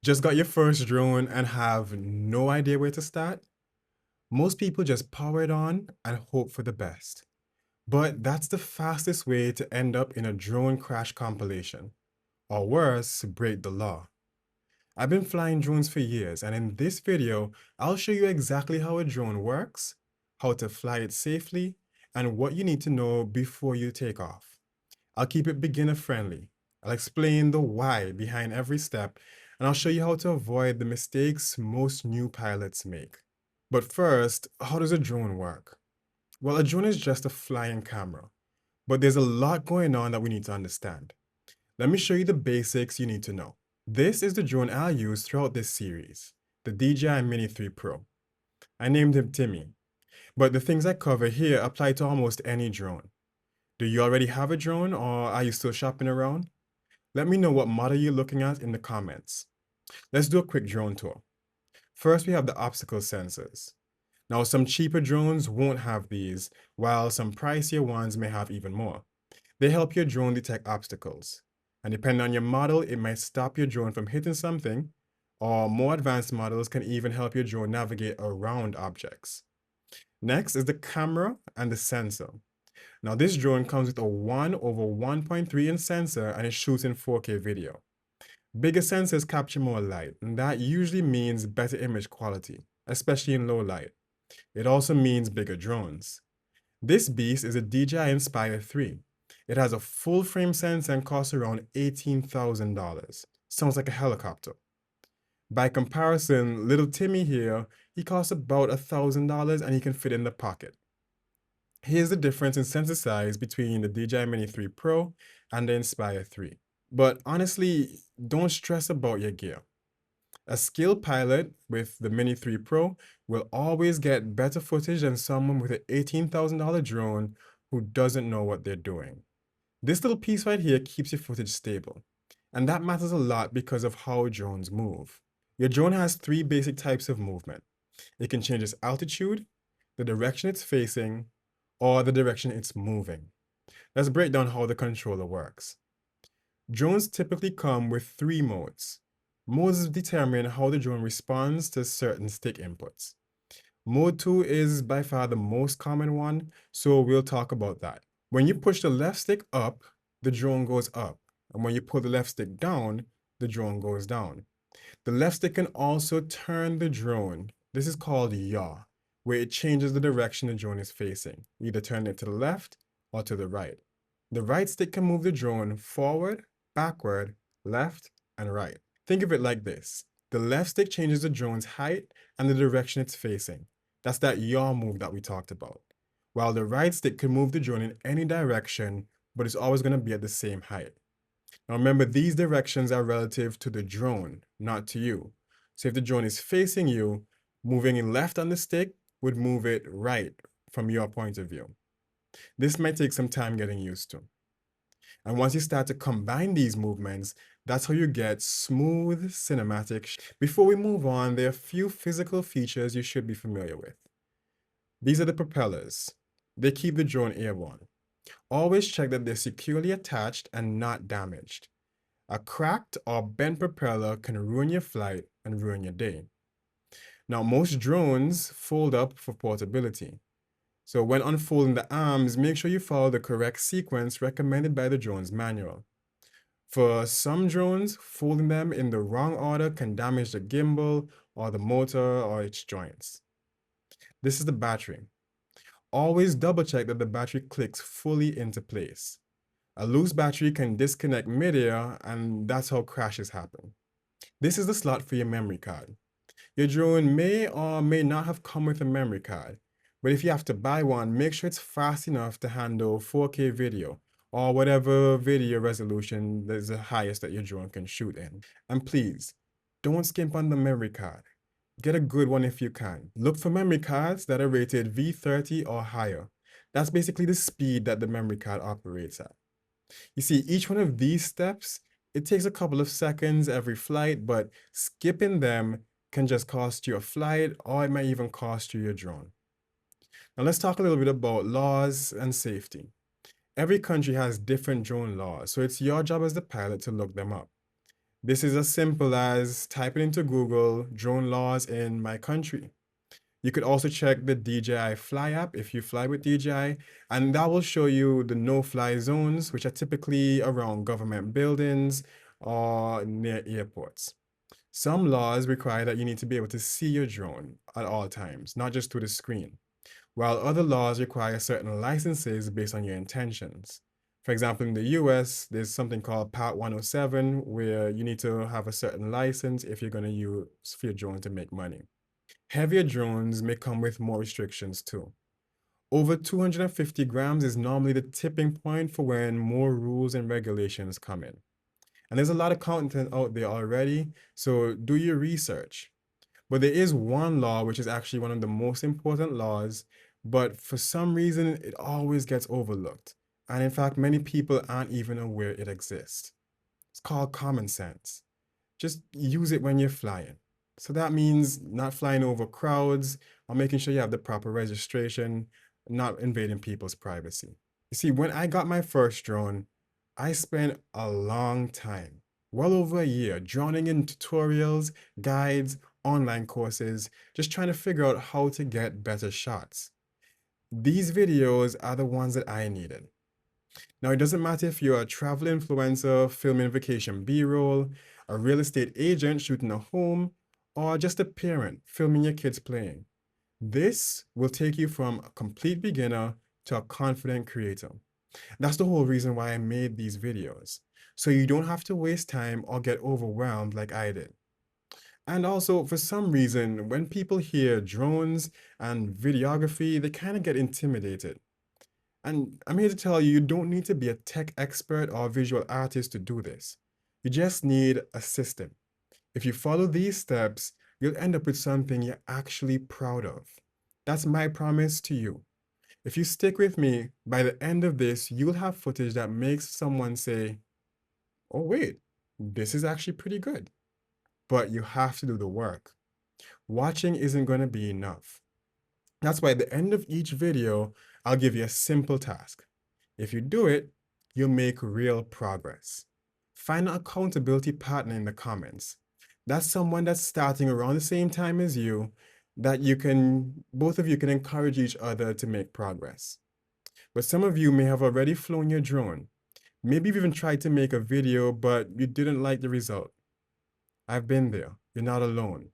Just got your first drone and have no idea where to start? Most people just power it on and hope for the best. But that's the fastest way to end up in a drone crash compilation. Or worse, break the law. I've been flying drones for years, and in this video, I'll show you exactly how a drone works, how to fly it safely, and what you need to know before you take off. I'll keep it beginner friendly. I'll explain the why behind every step, and I'll show you how to avoid the mistakes most new pilots make. But first, how does a drone work? Well, a drone is just a flying camera, but there's a lot going on that we need to understand. Let me show you the basics you need to know. This is the drone I'll use throughout this series, the DJI Mini 3 Pro. I named him Timmy, but the things I cover here apply to almost any drone. Do you already have a drone or are you still shopping around? Let me know what model you're looking at in the comments. Let's do a quick drone tour. First, we have the obstacle sensors. Now, some cheaper drones won't have these, while some pricier ones may have even more. They help your drone detect obstacles. And depending on your model, it might stop your drone from hitting something, or more advanced models can even help your drone navigate around objects. Next is the camera and the sensor. Now, this drone comes with a 1/1.3 inch sensor and it shoots in 4K video. Bigger sensors capture more light, and that usually means better image quality, especially in low light. It also means bigger drones. This beast is a DJI Inspire 3. It has a full frame sensor and costs around $18,000. Sounds like a helicopter. By comparison, little Timmy here, he costs about $1,000 and he can fit in the pocket. Here's the difference in sensor size between the DJI Mini 3 Pro and the Inspire 3. But honestly, don't stress about your gear. A skilled pilot with the Mini 3 Pro will always get better footage than someone with an $18,000 drone who doesn't know what they're doing. This little piece right here keeps your footage stable, and that matters a lot because of how drones move. Your drone has three basic types of movement. It can change its altitude, the direction it's facing, or the direction it's moving. Let's break down how the controller works. Drones typically come with three modes. Modes determine how the drone responds to certain stick inputs. Mode 2 is by far the most common one, so we'll talk about that. When you push the left stick up, the drone goes up. And when you pull the left stick down, the drone goes down. The left stick can also turn the drone. This is called yaw, where it changes the direction the drone is facing, either turning it to the left or to the right. The right stick can move the drone forward, backward, left, and right. Think of it like this. The left stick changes the drone's height and the direction it's facing. That's that yaw move that we talked about. While the right stick can move the drone in any direction, but it's always going to be at the same height. Now remember, these directions are relative to the drone, not to you. So if the drone is facing you, moving it left on the stick would move it right from your point of view. This might take some time getting used to. And once you start to combine these movements, that's how you get smooth cinematic. Before we move on, there are a few physical features you should be familiar with. These are the propellers. They keep the drone airborne. Always check that they're securely attached and not damaged. A cracked or bent propeller can ruin your flight and ruin your day. Now, most drones fold up for portability. So when unfolding the arms, make sure you follow the correct sequence recommended by the drone's manual. For some drones, folding them in the wrong order can damage the gimbal or the motor or its joints. This is the battery. Always double check that the battery clicks fully into place. A loose battery can disconnect midair, and that's how crashes happen. This is the slot for your memory card. Your drone may or may not have come with a memory card, but if you have to buy one, make sure it's fast enough to handle 4K video or whatever video resolution is the highest that your drone can shoot in. And please, don't skimp on the memory card. Get a good one if you can. Look for memory cards that are rated V30 or higher. That's basically the speed that the memory card operates at. You see, each one of these steps, it takes a couple of seconds every flight, but skipping them can just cost you a flight or it might even cost you your drone. Now let's talk a little bit about laws and safety. Every country has different drone laws, so it's your job as the pilot to look them up. This is as simple as typing into Google drone laws in my country. You could also check the DJI Fly app if you fly with DJI, and that will show you the no-fly zones, which are typically around government buildings or near airports. Some laws require that you need to be able to see your drone at all times, not just through the screen, while other laws require certain licenses based on your intentions. For example, in the US, there's something called Part 107, where you need to have a certain license if you're going to use for your drone to make money. Heavier drones may come with more restrictions too. Over 250 grams is normally the tipping point for when more rules and regulations come in. And there's a lot of content out there already, so do your research. But there is one law which is actually one of the most important laws, but for some reason it always gets overlooked. And in fact, many people aren't even aware it exists. It's called common sense. Just use it when you're flying. So that means not flying over crowds or making sure you have the proper registration, not invading people's privacy. You see, when I got my first drone, I spent a long time, well over a year, drowning in tutorials, guides, online courses, just trying to figure out how to get better shots. These videos are the ones that I needed. Now, it doesn't matter if you're a travel influencer filming vacation B-roll, a real estate agent shooting a home, or just a parent filming your kids playing. This will take you from a complete beginner to a confident creator. That's the whole reason why I made these videos. So you don't have to waste time or get overwhelmed like I did. And also, for some reason, when people hear drones and videography, they kind of get intimidated. And I'm here to tell you, you don't need to be a tech expert or visual artist to do this. You just need a system. If you follow these steps, you'll end up with something you're actually proud of. That's my promise to you. If you stick with me, by the end of this, you'll have footage that makes someone say, oh, wait, this is actually pretty good. But you have to do the work. Watching isn't going to be enough. That's why at the end of each video, I'll give you a simple task. If you do it, you'll make real progress. Find an accountability partner in the comments. That's someone that's starting around the same time as you, that both of you can encourage each other to make progress. But some of you may have already flown your drone. Maybe you've even tried to make a video, but you didn't like the result. I've been there. You're not alone.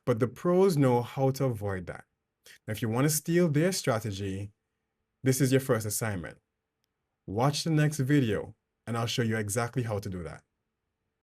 But the pros know how to avoid that. Now, if you want to steal their strategy, this is your first assignment. Watch the next video, and I'll show you exactly how to do that.